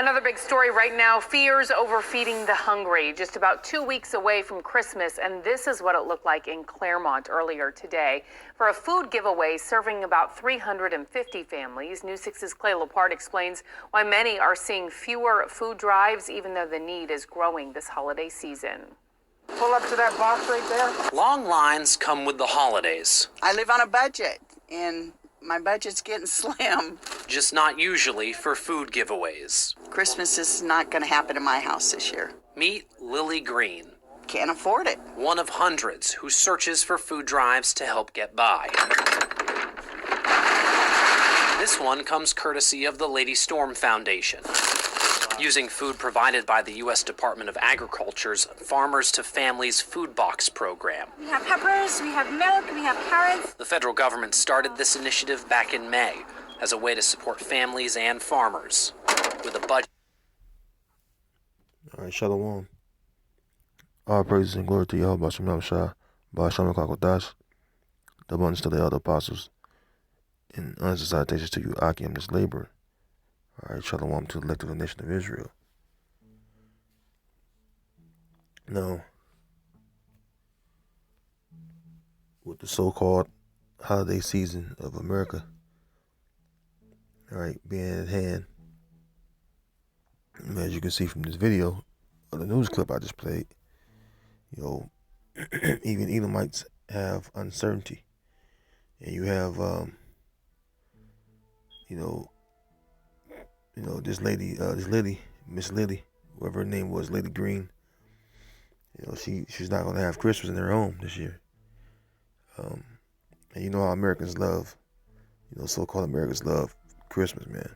Another big story right now, fears over feeding the hungry. Just about 2 weeks away from Christmas, and this is what it looked like in Claremont earlier today. For a food giveaway serving about 350 families, News 6's Clay Lepard explains why many are seeing fewer food drives, even though the need is growing this holiday season. Pull up to that box right there. Long lines come with the holidays. I live on a budget, and my budget's getting slim. Just not usually for food giveaways. Christmas is not going to happen in my house this year. Meet Lily Green. Can't afford it. One of hundreds who searches for food drives to help get by. This one comes courtesy of the Lady Storm Foundation. Using food provided by the U.S. Department of Agriculture's Farmers to Families Food Box program. We have peppers, we have milk, we have carrots. The federal government started this initiative back in May as a way to support families and farmers with a budget. All right, Shalom. All praises and glory to Yahweh Bashem Shah, Bashem Kakodash, the abundance to the other apostles, and honest salutations to you, Akim, this laborer. All right, Shalom to the elected nation of Israel. Now, with the so-called holiday season of America, all right, being at hand, as you can see from this video, or the news clip I just played, you know, even Edomites have uncertainty, and you have, this lady, Miss Lily, whoever her name was, Lady Green. You know, she's not gonna have Christmas in her home this year. And you know how Americans love, so-called Americans love Christmas, man. I'm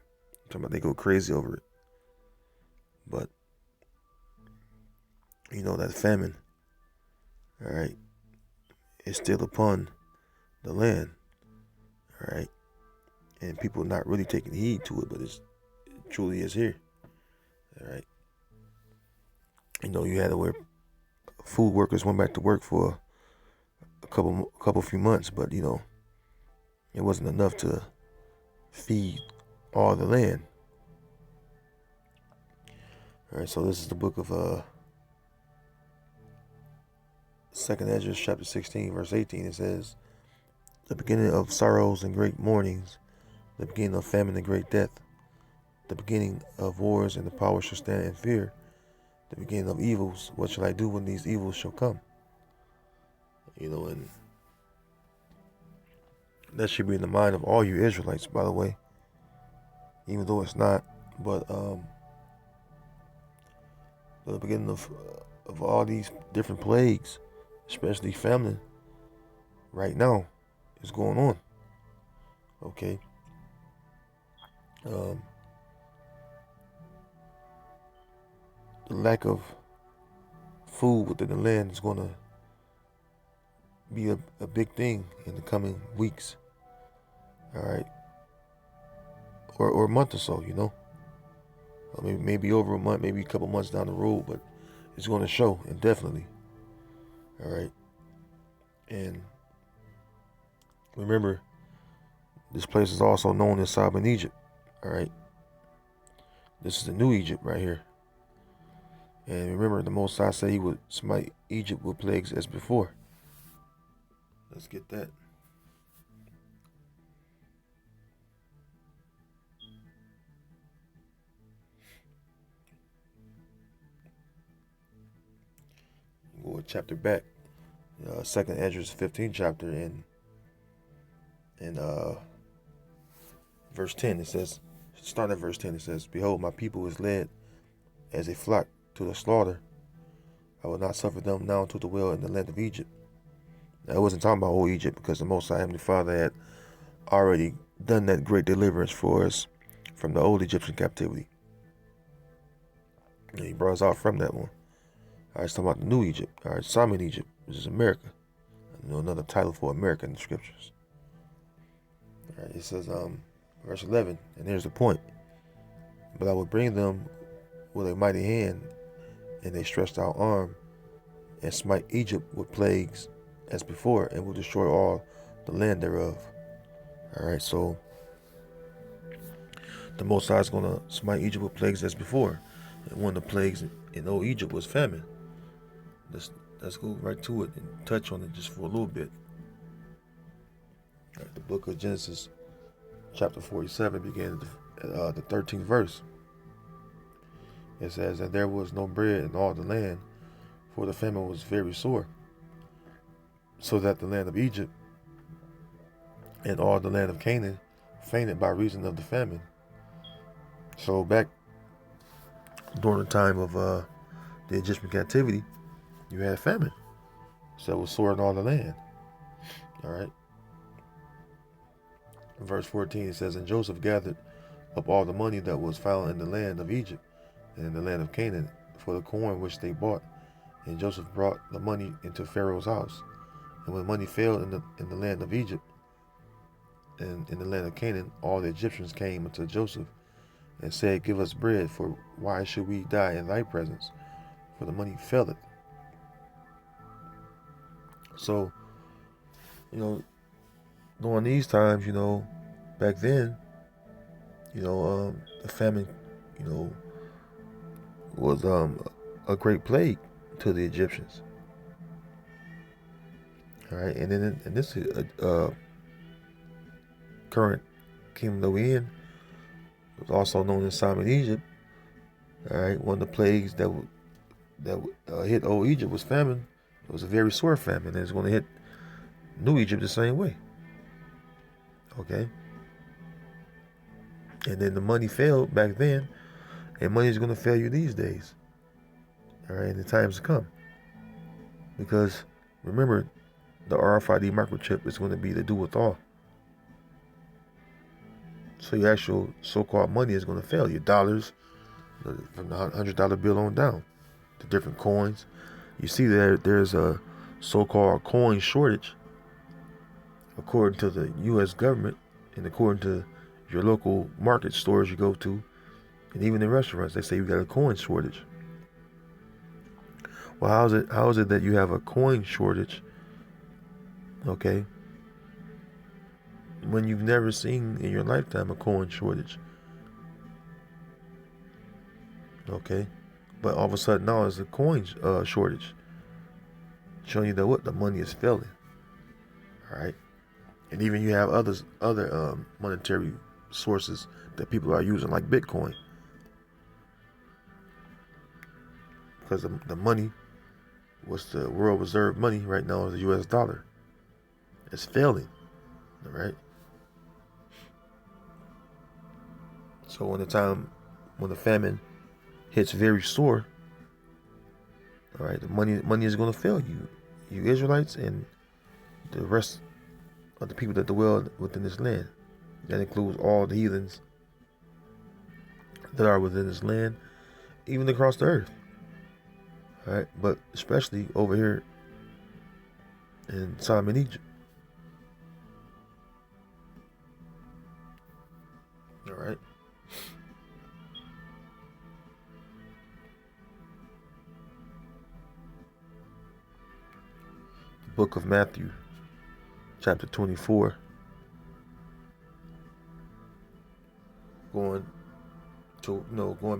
talking about they go crazy over it. But that famine, all right, is still upon the land, all right, and people are not really taking heed to it, but it truly is here, all right. You had to where food workers went back to work for a few months, but it wasn't enough to feed all the land. All right, so this is the book of 2nd Ezra, chapter 16, verse 18. It says, "The beginning of sorrows and great mournings, the beginning of famine and great death, the beginning of wars, and the power shall stand in fear, the beginning of evils. What shall I do when these evils shall come?" And that should be in the mind of all you Israelites, by the way, even though it's not. But the beginning of all these different plagues, especially famine, right now is going on. Okay. The lack of food within the land is going to be a big thing in the coming weeks. All right. Or a month or so, Or maybe over a month, maybe a couple months down the road, but it's going to show, indefinitely. All right. And remember, this place is also known as Southern Egypt. All right. This is the new Egypt right here. And remember, the Most High said he would smite Egypt with plagues as before. Let's get that. Go a chapter back. 2nd Ezra's 15th chapter in verse 10. It says, starting at verse 10, it says, "Behold, my people is led as a flock to the slaughter. I will not suffer them now to dwell in the land of Egypt." Now, it wasn't talking about old Egypt, because the Most High Heavenly Father had already done that great deliverance for us from the old Egyptian captivity. And he brought us out from that one. All right, it's talking about the new Egypt. All right, Famine Egypt, which is America. Another title for America in the scriptures. All right, it says, verse 11, and here's the point. "But I will bring them with a mighty hand and a stretched out arm, and smite Egypt with plagues as before, and will destroy all the land thereof." All right, so the Most High is going to smite Egypt with plagues as before. And one of the plagues in old Egypt was famine. Let's go right to it and touch on it just for a little bit. The book of Genesis, chapter 47, began at the 13th verse. It says, "And there was no bread in all the land, for the famine was very sore, so that the land of Egypt and all the land of Canaan fainted by reason of the famine." So back during the time of the Egyptian captivity, you had famine. So it was sore in all the land. All right. In verse 14, it says, "And Joseph gathered up all the money that was found in the land of Egypt and in the land of Canaan for the corn which they bought. And Joseph brought the money into Pharaoh's house. And when money failed in the land of Egypt and in the land of Canaan, all the Egyptians came unto Joseph and said, Give us bread, for why should we die in thy presence? For the money faileth." So, during these times, back then, the famine, was a great plague to the Egyptians. All right, and then in this current kingdom that we in, was also known as Famine in Egypt. All right, one of the plagues that hit old Egypt was famine. It was a very sore famine, and it's going to hit New Egypt the same way. Okay, and then the money failed back then, and money is going to fail you these days. All right, in the times to come, because remember, the RFID microchip is going to be the do with all. So your actual so-called money is going to fail you. Dollars, from the $100 bill on down, the different coins. You see there's a so-called coin shortage, according to the U.S. government and according to your local market stores you go to, and even in restaurants, they say you got a coin shortage. Well, how is it that you have a coin shortage, okay, when you've never seen in your lifetime a coin shortage? Okay, but all of a sudden now there's a coin shortage, showing you that the money is failing. All right, and even you have other monetary sources that people are using, like Bitcoin, because the money, what's the world reserve money right now, is the U.S. dollar. It's failing. All right. So when the famine hits very sore, all right, the money is going to fail you Israelites, and the rest of the people that dwell within this land. That includes all the heathens that are within this land, even across the earth. All right, but especially over here in Famine, Egypt. All right. The book of Matthew, chapter 24. Going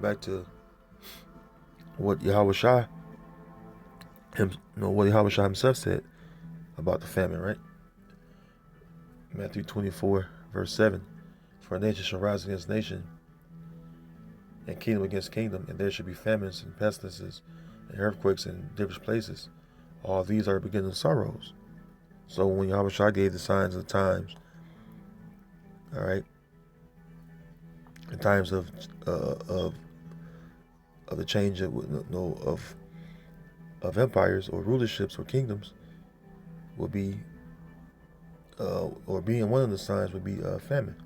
back to what Yahushua himself said about the famine, right? Matthew 24, verse 7. "For nation shall rise against nation, and kingdom against kingdom, and there shall be famines and pestilences and earthquakes in different places. All these are the beginning of sorrows." So when Yahushua gave the signs of the times, all right, in times of the change of empires or rulerships or kingdoms, will be or being one of the signs would be famine.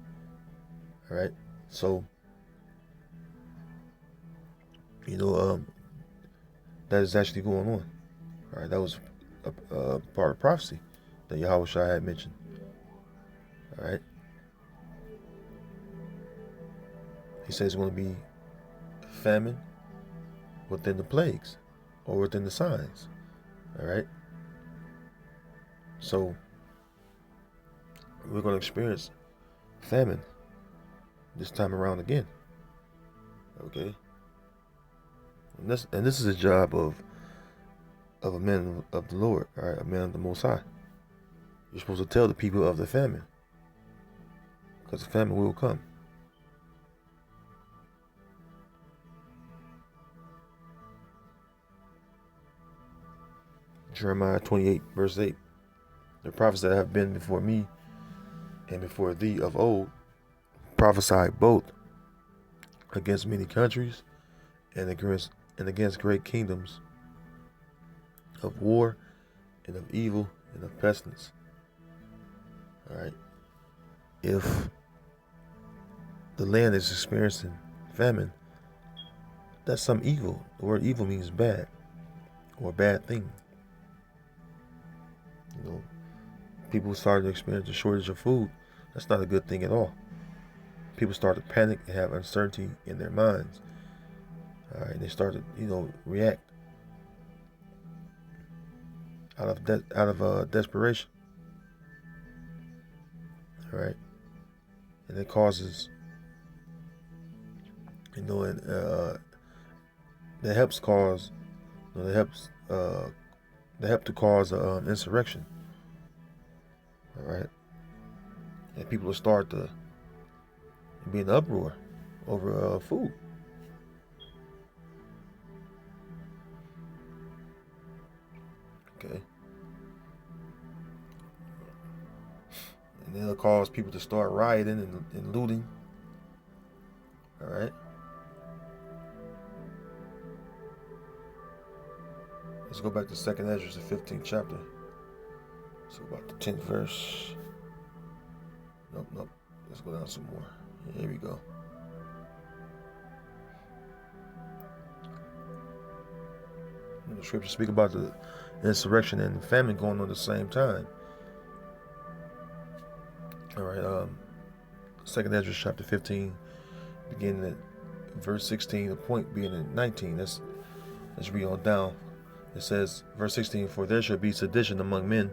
All right, so that is actually going on. All right, that was a part of prophecy that Yahushua had mentioned. All right, he says it's going to be famine within the plagues or within the signs. All right, so we're going to experience famine this time around again. Okay, and this is a job of a man of the Lord, all right, a man of the Most High. You're supposed to tell the people of the famine, because the famine will come. Jeremiah 28, verse 8. The prophets that have been before me and before thee of old prophesied both against many countries and against great kingdoms, of war and of evil and of pestilence. All right. If the land is experiencing famine, that's some evil. The word evil means bad or bad thing. You know, people started to experience a shortage of food. That's not a good thing at all. People start to panic and have uncertainty in their minds. All right, they start to, react out of desperation. All right, and it causes, and that helps cause, that help to cause insurrection. All right, and people will start to be in uproar over food. Okay. And it'll cause people to start rioting and looting. All right. Let's go back to 2nd Ezra, the 15th chapter. Let's go about the 10th verse. Nope. Let's go down some more. Here we go. The scriptures speak about the insurrection and the famine going on at the same time. All right, 2nd Ezra chapter 15, beginning at verse 16, the point being at 19. Let's read on down. It says, verse 16, for there shall be sedition among men,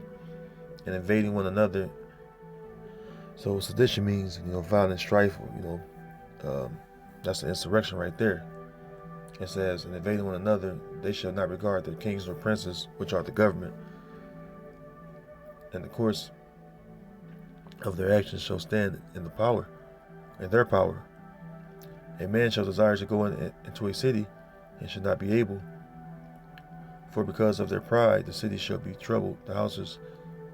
and invading one another. So sedition means, violent strife, that's the insurrection right there. It says, and invading one another, they shall not regard their kings or princes, which are the government. And the course of their actions shall stand in their power. A man shall desire to go into a city, and shall not be able. For because of their pride, the city shall be troubled, the houses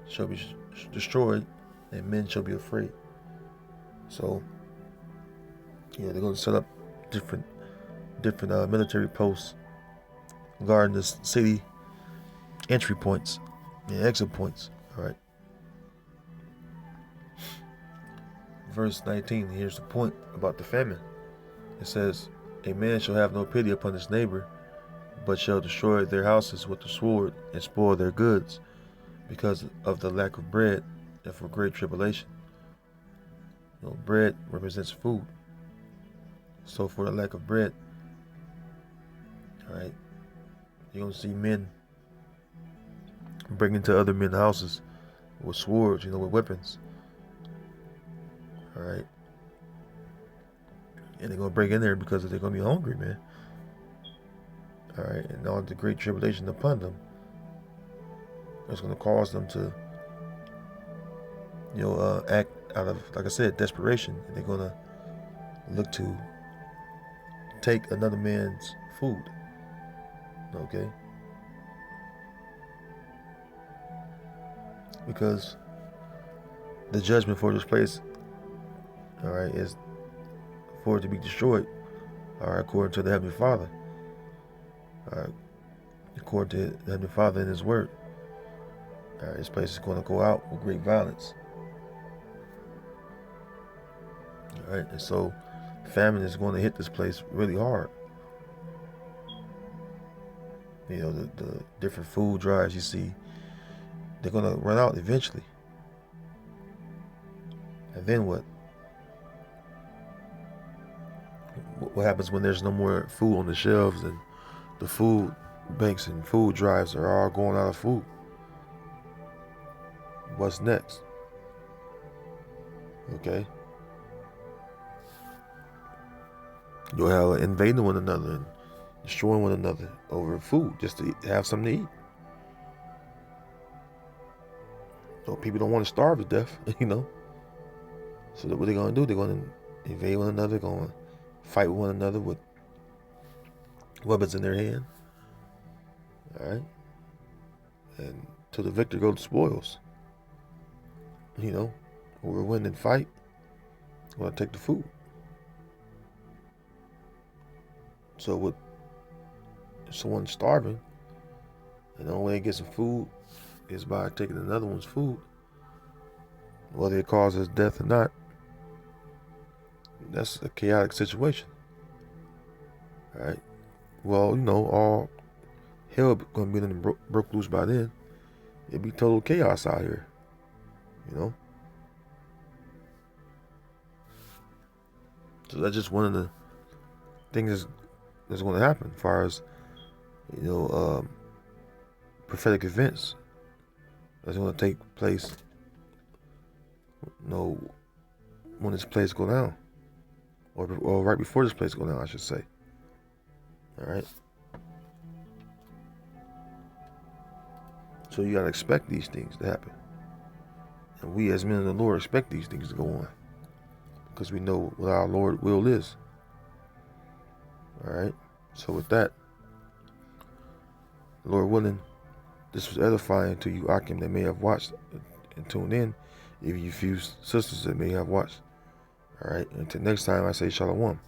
shall be destroyed, and men shall be afraid. So, they're going to set up different military posts guarding the city entry points and exit points. All right. Verse 19, here's the point about the famine. It says, a man shall have no pity upon his neighbor, but shall destroy their houses with the sword and spoil their goods, because of the lack of bread and for great tribulation. Bread represents food. So for the lack of bread, all right, you're going to see men breaking into other men's houses with swords, with weapons. All right. And they're going to break in there because they're going to be hungry, man. All right. And all the great tribulation upon them, it's going to cause them to, act out of, like I said, desperation. And they're going to look to take another man's food. Okay? Because the judgment for this place, all right, is for it to be destroyed, all right, according to the Heavenly Father. All right, according to the Heavenly Father in His Word. All right, this place is going to go out with great violence. All right, and so famine is going to hit this place really hard. The different food drives you see, they're going to run out eventually. And then what? What happens when there's no more food on the shelves and the food banks and food drives are all going out of food? What's next? Okay. You'll have invading one another and destroying one another over food just to have something to eat. So people don't want to starve to death, you know. So what they're going to do, they're going to invade one another, going to fight with one another with weapons in their hand. All right. And to the victor go the spoils. You know, whoever win and fight, going to take the food. So with someone starving, and the only way they get some food is by taking another one's food, whether it causes death or not. That's a chaotic situation. All right. Well, you know, all hell gonna be broke loose by then. It'd be total chaos out here. You know. So that's just one of the things that's going to happen as far as, you know, prophetic events that's going to take place, you know, when this place go down, or right before this place go down, I should say. All right. So you got to expect these things to happen, and we as men of the Lord expect these things to go on, because we know what our Lord will is. All right. So with that, Lord willing, this was edifying to you, Akim, that may have watched and tuned in. If you few sisters that may have watched. All right. Until next time, I say Shalom.